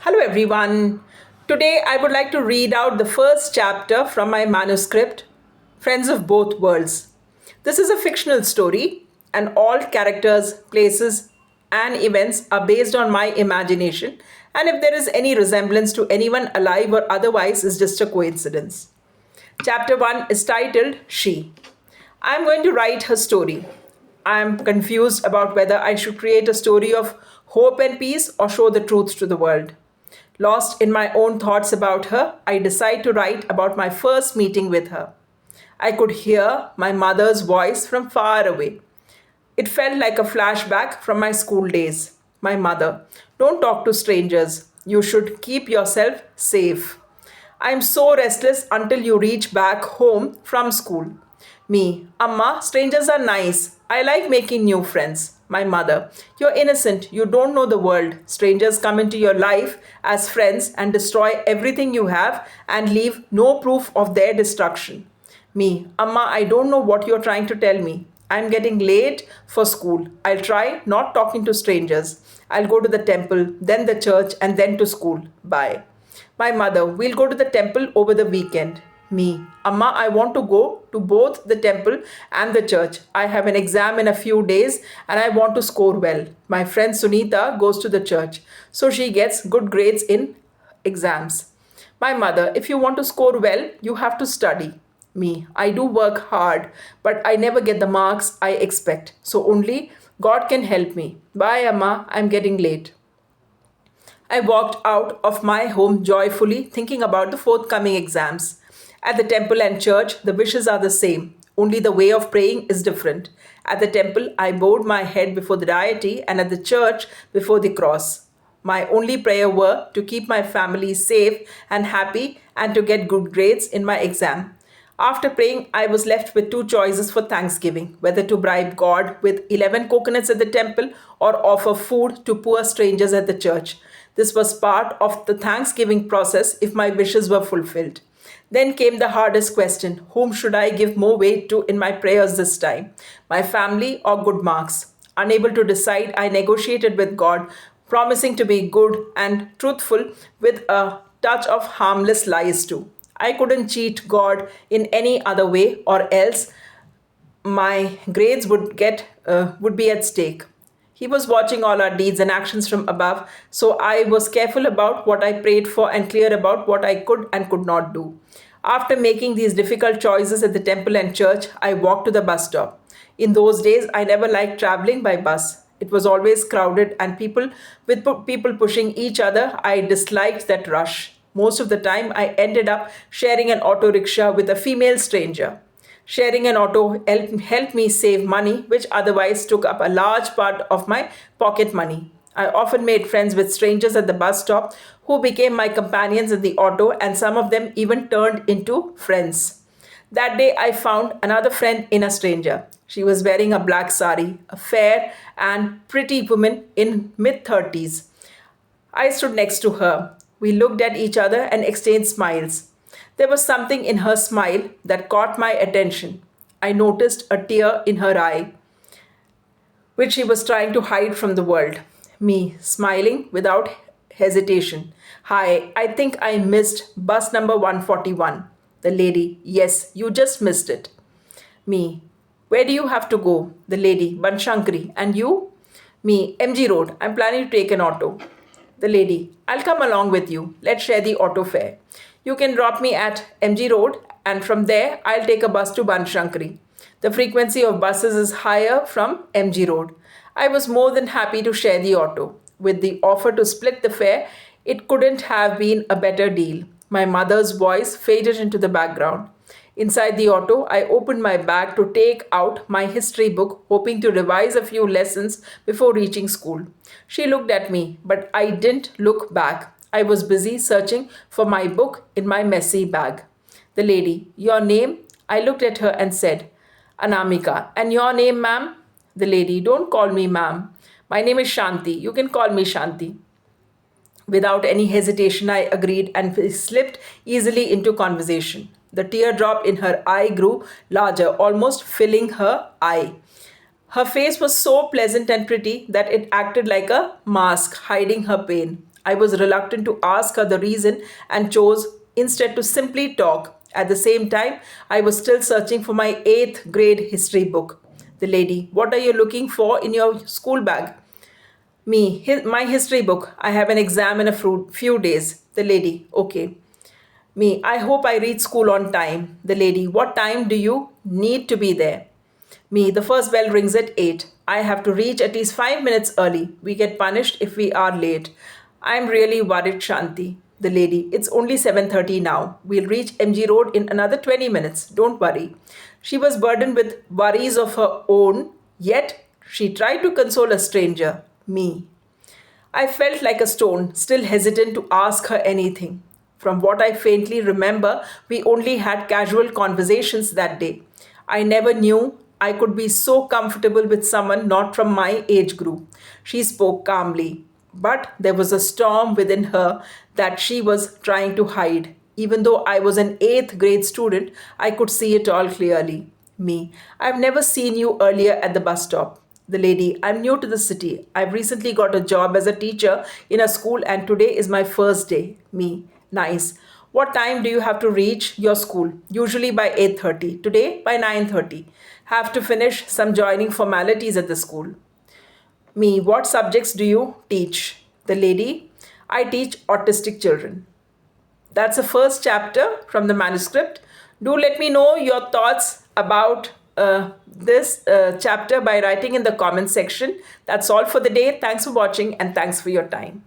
Hello, everyone. Today, I would like to read out the first chapter from my manuscript, Friends of Both Worlds. This is a fictional story, and all characters, places, and events are based on my imagination. And if there is any resemblance to anyone alive or otherwise, is just a coincidence. Chapter 1 is titled She. I'm going to write her story. I'm confused about whether I should create a story of hope and peace or show the truth to the world. Lost in my own thoughts about her, I decide to write about my first meeting with her. I could hear my mother's voice from far away. It felt like a flashback from my school days. My mother, don't talk to strangers. You should keep yourself safe. I'm so restless until you reach back home from school. Me, Amma, strangers are nice. I like making new friends. My mother, you're innocent. You don't know the world. Strangers come into your life as friends and destroy everything you have and leave no proof of their destruction. Me, Amma, I don't know what you're trying to tell me. I'm getting late for school. I'll try not talking to strangers. I'll go to the temple, then the church, and then to school. Bye. My mother, we'll go to the temple over the weekend. Me, Amma, I want to go to both the temple and the church. I have an exam in a few days and I want to score well. My friend Sunita goes to the church, so she gets good grades in exams. My mother, if you want to score well, you have to study. Me, I do work hard, but I never get the marks I expect. So only God can help me. Bye, Amma, I'm getting late. I walked out of my home joyfully, thinking about the forthcoming exams. At the temple and church, the wishes are the same, only the way of praying is different. At the temple, I bowed my head before the deity, and at the church, before the cross. My only prayer were to keep my family safe and happy and to get good grades in my exam. After praying, I was left with two choices for Thanksgiving, whether to bribe God with 11 coconuts at the temple or offer food to poor strangers at the church. This was part of the Thanksgiving process if my wishes were fulfilled. Then came the hardest question: whom should I give more weight to in my prayers this time? My family or good marks? Unable to decide, I negotiated with God, promising to be good and truthful with a touch of harmless lies too. I couldn't cheat God in any other way, or else my grades would be at stake. He was watching all our deeds and actions from above, so I was careful about what I prayed for and clear about what I could and could not do. After making these difficult choices at the temple and church, I walked to the bus stop. In those days, I never liked traveling by bus. It was always crowded and people pushing each other. I disliked that rush. Most of the time, I ended up sharing an auto rickshaw with a female stranger. Sharing an auto helped me save money, which otherwise took up a large part of my pocket money. I often made friends with strangers at the bus stop who became my companions in the auto, and some of them even turned into friends. That day, I found another friend in a stranger. She was wearing a black sari, a fair and pretty woman in mid 30s. I stood next to her. We looked at each other and exchanged smiles. There was something in her smile that caught my attention. I noticed a tear in her eye, which she was trying to hide from the world. Me, smiling without hesitation. Hi, I think I missed bus number 141. The lady, yes, you just missed it. Me, where do you have to go? The lady, Banshankari. And you? Me, MG Road. I'm planning to take an auto. The lady, I'll come along with you. Let's share the auto fare. You can drop me at MG Road, and from there, I'll take a bus to Banshankari. The frequency of buses is higher from MG Road. I was more than happy to share the auto. With the offer to split the fare, it couldn't have been a better deal. My mother's voice faded into the background. Inside the auto, I opened my bag to take out my history book, hoping to revise a few lessons before reaching school. She looked at me, but I didn't look back. I was busy searching for my book in my messy bag. The lady, your name? I looked at her and said, Anamika. And your name, ma'am? The lady, don't call me ma'am. My name is Shanti. You can call me Shanti. Without any hesitation, I agreed and we slipped easily into conversation. The teardrop in her eye grew larger, almost filling her eye. Her face was so pleasant and pretty that it acted like a mask hiding her pain. I was reluctant to ask her the reason and chose instead to simply talk. At the same time, I was still searching for my 8th grade history book. The lady, what are you looking for in your school bag? My history book. I have an exam in a few days. The lady, okay. I hope I reach school on time. The lady, what time do you need to be there? The first bell rings at 8. I have to reach at least 5 minutes early. We get punished if we are late. I'm really worried, Shanti. The lady, it's only 7:30 now. We'll reach MG Road in another 20 minutes. Don't worry. She was burdened with worries of her own, yet she tried to console a stranger, me. I felt like a stone, still hesitant to ask her anything. From what I faintly remember, we only had casual conversations that day. I never knew I could be so comfortable with someone not from my age group. She spoke calmly, but there was a storm within her that she was trying to hide. Even though I was an 8th grade student, I could see it all clearly. I've never seen you earlier at the bus stop. The lady, I'm new to the city. I've recently got a job as a teacher in a school and today is my first day. Nice. What time do you have to reach your school? Usually by 8:30. Today by 9:30. Have to finish some joining formalities at the school. What subjects do you teach? The lady, I teach autistic children. That's the first chapter from the manuscript. Do let me know your thoughts about this chapter by writing in the comment section. That's all for the day. Thanks for watching and thanks for your time.